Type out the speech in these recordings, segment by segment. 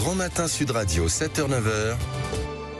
Grand Matin Sud Radio, 7h-9h.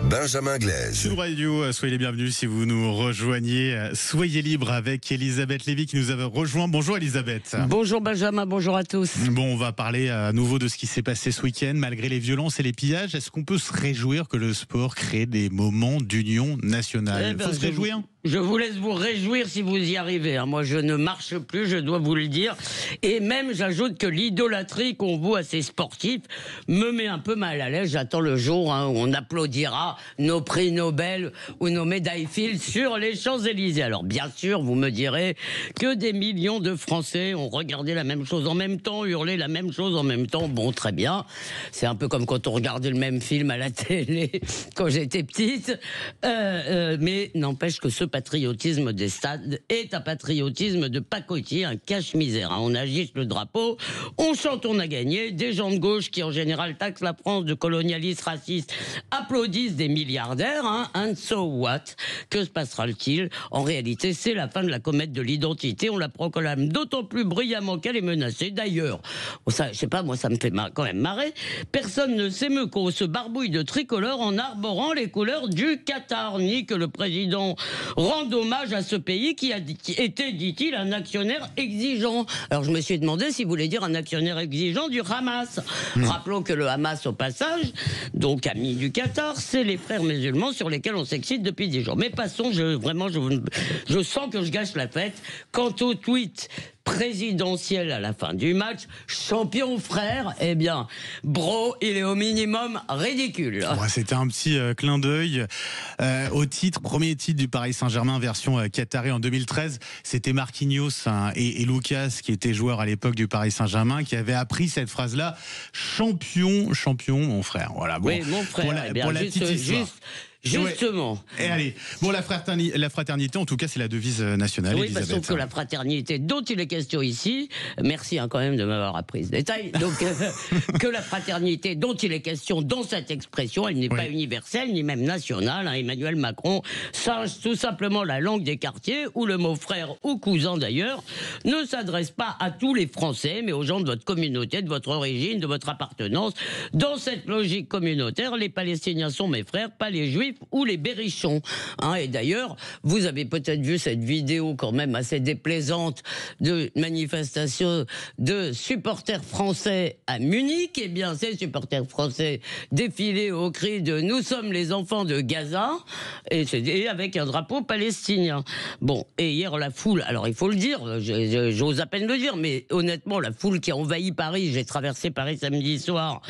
Benjamin Glaise. Sud Radio, soyez les bienvenus si vous nous rejoignez. Soyez libre avec Elisabeth Lévy qui nous a rejoint. Bonjour Elisabeth. Bonjour Benjamin, bonjour à tous. Bon, on va parler à nouveau de ce qui s'est passé ce week-end. Malgré les violences et les pillages, est-ce qu'on peut se réjouir que le sport crée des moments d'union nationale? Faut se réjouir. Je vous laisse vous réjouir si vous y arrivez. Moi, je ne marche plus, je dois vous le dire. Et même, j'ajoute que l'idolâtrie qu'on voue à ces sportifs me met un peu mal à l'aise. J'attends le jour où on applaudira nos prix Nobel ou nos médailles Fields sur les Champs-Élysées. Alors, bien sûr, vous me direz que des millions de Français ont regardé la même chose en même temps, hurlé la même chose en même temps. Bon, très bien. C'est un peu comme quand on regardait le même film à la télé quand j'étais petite. Mais n'empêche que ce patriotisme des stades est un patriotisme de pacotille, un cache-misère. On agite le drapeau, on chante, on a gagné. Des gens de gauche qui en général taxent la France de colonialistes racistes applaudissent des milliardaires. And so what? Que se passera-t-il? En réalité, c'est la fin de la comète de l'identité. On la proclame d'autant plus bruyamment qu'elle est menacée. D'ailleurs, ça, je sais pas, moi ça me fait quand même marrer. Personne ne s'émeut qu'on se barbouille de tricolore en arborant les couleurs du Qatar, ni que le président rende hommage à ce pays qui a été, dit-il, un actionnaire exigeant. Alors je me suis demandé s'il voulait dire un actionnaire exigeant du Hamas. Rappelons que le Hamas, au passage, donc ami du Qatar, c'est les frères musulmans sur lesquels on s'excite depuis 10 jours. Mais passons, je sens que je gâche la fête. Quant au tweet présidentiel à la fin du match, champion frère, eh bien, bro, il est au minimum ridicule. C'était un petit clin d'œil au titre, premier titre du Paris Saint-Germain version qatari en 2013. C'était Marquinhos et Lucas qui étaient joueurs à l'époque du Paris Saint-Germain qui avaient appris cette phrase-là. Champion, mon frère. Voilà. Bon, oui, mon frère. Pour la petite histoire. Justement. Et allez, bon, la fraternité, en tout cas, c'est la devise nationale. Oui, Elisabeth, sauf que la fraternité dont il est question ici, merci quand même de m'avoir appris ce détail, donc que la fraternité dont il est question dans cette expression, elle n'est pas universelle, ni même nationale. Emmanuel Macron singe tout simplement la langue des quartiers, où le mot frère ou cousin d'ailleurs ne s'adresse pas à tous les Français, mais aux gens de votre communauté, de votre origine, de votre appartenance. Dans cette logique communautaire, les Palestiniens sont mes frères, pas les Juifs ou les berrichons. Et d'ailleurs, vous avez peut-être vu cette vidéo quand même assez déplaisante de manifestation de supporters français à Munich. Eh bien, ces supporters français défilaient au cri de « Nous sommes les enfants de Gaza » et avec un drapeau palestinien. Bon, et hier la foule, alors il faut le dire, j'ose à peine le dire, mais honnêtement, la foule qui a envahi Paris, j'ai traversé Paris samedi soir,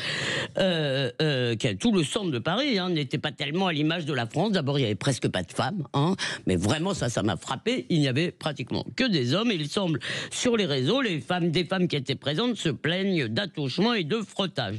qui a tout le centre de Paris, n'était pas tellement à l'image de la France. D'abord, il n'y avait presque pas de femmes, mais vraiment, ça m'a frappé. Il n'y avait pratiquement que des hommes. Et il semble, sur les réseaux, des femmes qui étaient présentes se plaignent d'attouchements et de frottage.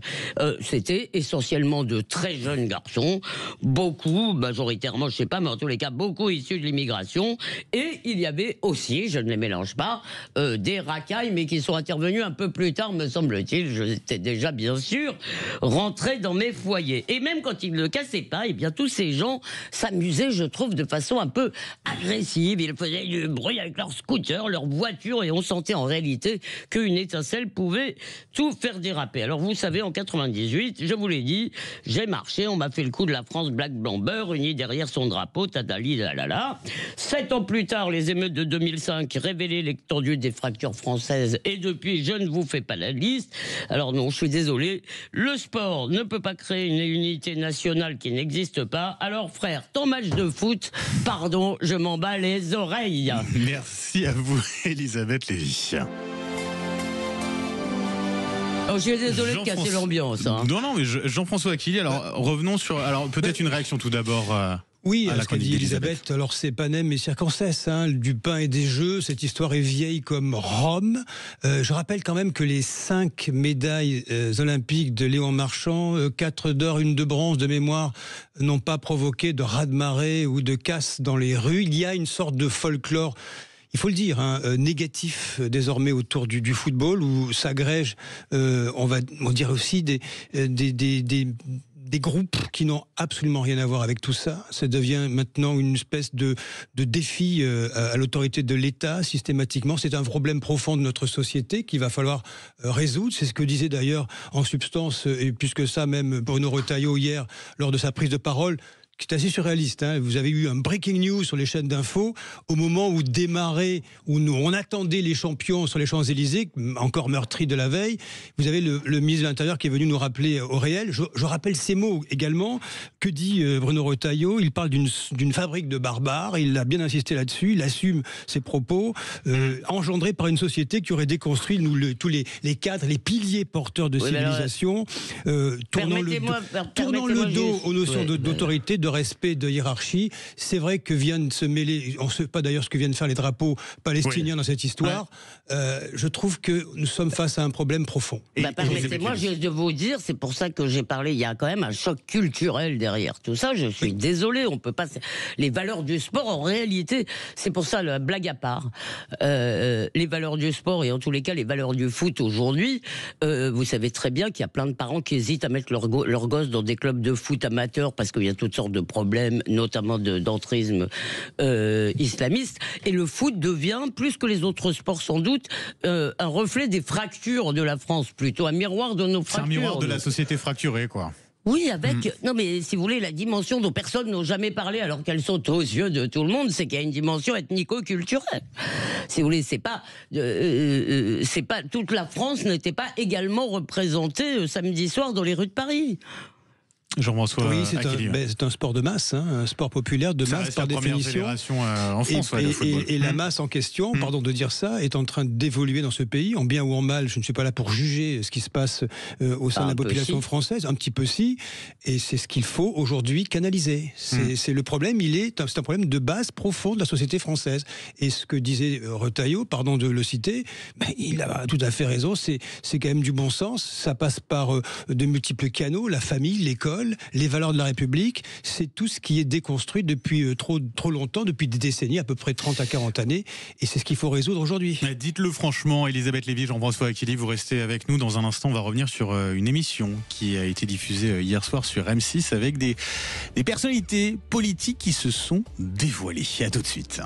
C'était essentiellement de très jeunes garçons, beaucoup, majoritairement, je sais pas, mais en tous les cas, beaucoup issus de l'immigration. Et il y avait aussi, je ne les mélange pas, des racailles, mais qui sont intervenus un peu plus tard, me semble-t-il. J'étais déjà, bien sûr, rentré dans mes foyers. Et même quand ils ne cassaient pas, eh bien, tous ces gens s'amusaient, je trouve, de façon un peu agressive. Ils faisaient du bruit avec leurs scooters, leurs voitures, et on sentait en réalité qu'une étincelle pouvait tout faire déraper. Alors vous savez, en 98, je vous l'ai dit, j'ai marché, on m'a fait le coup de la France black blanc beurre, unie derrière son drapeau, tadali lalala. 7 ans plus tard, les émeutes de 2005 révélaient l'étendue des fractures françaises, et depuis, je ne vous fais pas la liste. Alors non, je suis désolé, le sport ne peut pas créer une unité nationale qui n'existe pas. Alors frère, ton match de foot, pardon, je m'en bats les oreilles. Merci à vous, Elisabeth Lévy. Je suis désolé de casser l'ambiance. Non, mais Jean-François Aquili, alors revenons sur... Alors peut-être une réaction tout d'abord... Oui, à ce qu'a dit Elisabeth, alors c'est Panem et circonstance, du pain et des jeux, cette histoire est vieille comme Rome. Je rappelle quand même que les 5 médailles olympiques de Léon Marchand, 4 d'or, 1 de bronze de mémoire, n'ont pas provoqué de raz-de-marée ou de casse dans les rues. Il y a une sorte de folklore, il faut le dire, négatif désormais autour du football, où s'agrègent, on va dire aussi des des groupes qui n'ont absolument rien à voir avec tout ça. Ça devient maintenant une espèce de défi à l'autorité de l'État, systématiquement. C'est un problème profond de notre société qu'il va falloir résoudre. C'est ce que disait d'ailleurs en substance, et plus que ça même, Bruno Retailleau hier, lors de sa prise de parole, qui est assez surréaliste. Vous avez eu un breaking news sur les chaînes d'infos au moment où démarrait, où on attendait les champions sur les Champs-Élysées, encore meurtris de la veille. Vous avez le ministre de l'Intérieur qui est venu nous rappeler au réel. Je rappelle ces mots également. Que dit Bruno Retailleau? Il parle d'une fabrique de barbares. Il a bien insisté là-dessus. Il assume ses propos, engendrés par une société qui aurait déconstruit tous les cadres, les piliers porteurs de civilisation, tournant le dos aux notions d'autorité, de respect, de hiérarchie. C'est vrai que viennent se mêler, on ne sait pas d'ailleurs ce que viennent faire les drapeaux palestiniens dans cette histoire. Je trouve que nous sommes face à un problème profond. Permettez-moi juste de vous dire, c'est pour ça que j'ai parlé, il y a quand même un choc culturel derrière tout ça. Je suis désolé, on peut pas. Les valeurs du sport, en réalité, c'est pour ça, la blague à part. Les valeurs du sport et en tous les cas les valeurs du foot aujourd'hui, vous savez très bien qu'il y a plein de parents qui hésitent à mettre leurs gosses dans des clubs de foot amateurs parce qu'il y a toutes sortes de problèmes, notamment d'entrisme islamiste. Et le foot devient, plus que les autres sports sans doute, un reflet des fractures de la France, plutôt un miroir de nos fractures. C'est un miroir de la société fracturée, quoi. Oui, avec, non mais si vous voulez, la dimension dont personne n'a jamais parlé alors qu'elles sont aux yeux de tout le monde, c'est qu'il y a une dimension ethnico-culturelle. Si vous voulez, c'est pas toute la France n'était pas également représentée samedi soir dans les rues de Paris. Jean-François, oui, c'est un sport de masse, un sport populaire de masse par définition. En France, le football. Et la masse en question, pardon de dire ça, est en train d'évoluer dans ce pays, en bien ou en mal. Je ne suis pas là pour juger ce qui se passe au sein de la population française, un petit peu si, et c'est ce qu'il faut aujourd'hui canaliser. C'est le problème, c'est un problème de base profond de la société française. Et ce que disait Retailleau, pardon de le citer, il a tout à fait raison, c'est quand même du bon sens, ça passe par de multiples canaux, la famille, l'école, les valeurs de la République, c'est tout ce qui est déconstruit depuis trop longtemps, depuis des décennies, à peu près 30 à 40 années, et c'est ce qu'il faut résoudre aujourd'hui. Dites-le franchement, Elisabeth Lévy, Jean-François Aquili, vous restez avec nous. Dans un instant, on va revenir sur une émission qui a été diffusée hier soir sur M6 avec des personnalités politiques qui se sont dévoilées. À tout de suite.